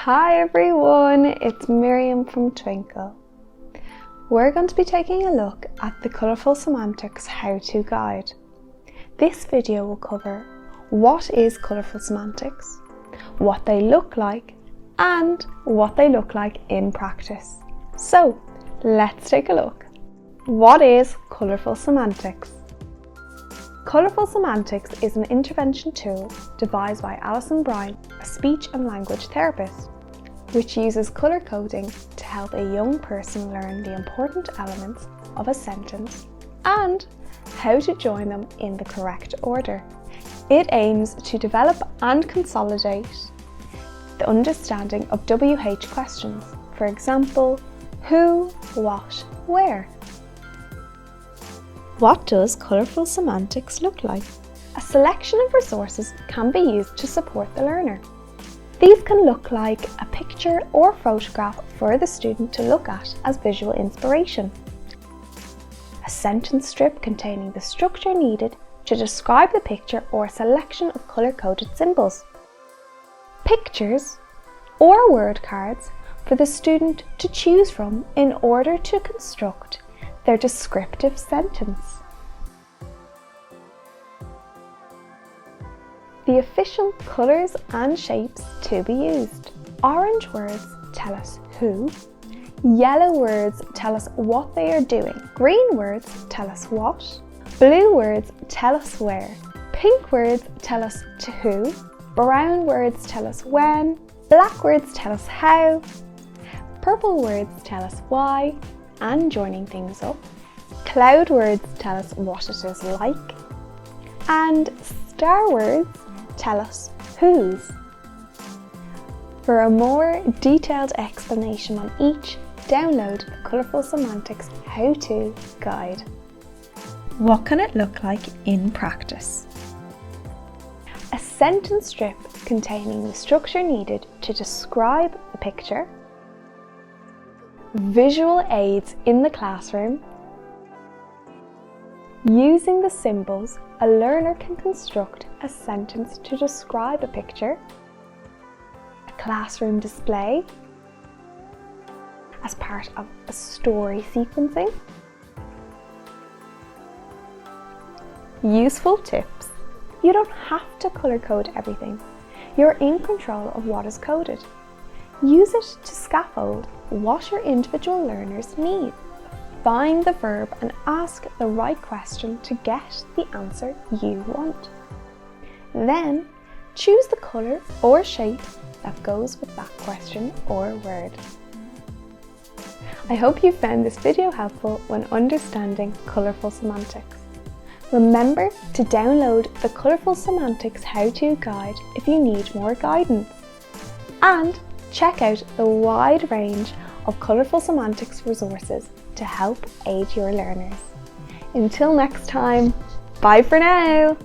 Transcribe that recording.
Hi everyone, it's Miriam from Twinkl. We're going to be taking a look at the Colourful Semantics how-to guide. This video will cover what is Colourful Semantics, what they look like, and what they look like in practice. So let's take a look. What is Colourful Semantics? Colourful Semantics is an intervention tool devised by Alison Bryan, a speech and language therapist, which uses colour coding to help a young person learn the important elements of a sentence and how to join them in the correct order. It aims to develop and consolidate the understanding of WH questions, for example, who, what, where. What does Colourful Semantics look like? A selection of resources can be used to support the learner. These can look like a picture or photograph for the student to look at as visual inspiration, a sentence strip containing the structure needed to describe the picture or a selection of colour-coded symbols, pictures or word cards for the student to choose from in order to construct their descriptive sentence. The official colours and shapes to be used. Orange words tell us who, yellow words tell us what they are doing, green words tell us what, blue words tell us where, pink words tell us to who, brown words tell us when, black words tell us how, purple words tell us why, and joining things up, cloud words tell us what it is like, and star words tell us whose. For a more detailed explanation on each, download the Colourful Semantics how-to guide. What can it look like in practice? A sentence strip containing the structure needed to describe the picture, visual aids in the classroom. Using the symbols, a learner can construct a sentence to describe a picture, a classroom display as part of a story sequencing. Useful tips. You don't have to colour code everything. You're in control of what is coded. Use it to scaffold what your individual learners need. Find the verb and ask the right question to get the answer you want. Then choose the colour or shape that goes with that question or word. I hope you found this video helpful when understanding Colourful Semantics. Remember to download the Colourful Semantics how-to guide if you need more guidance. And check out the wide range of Colourful Semantics resources to help aid your learners. Until next time, bye for now!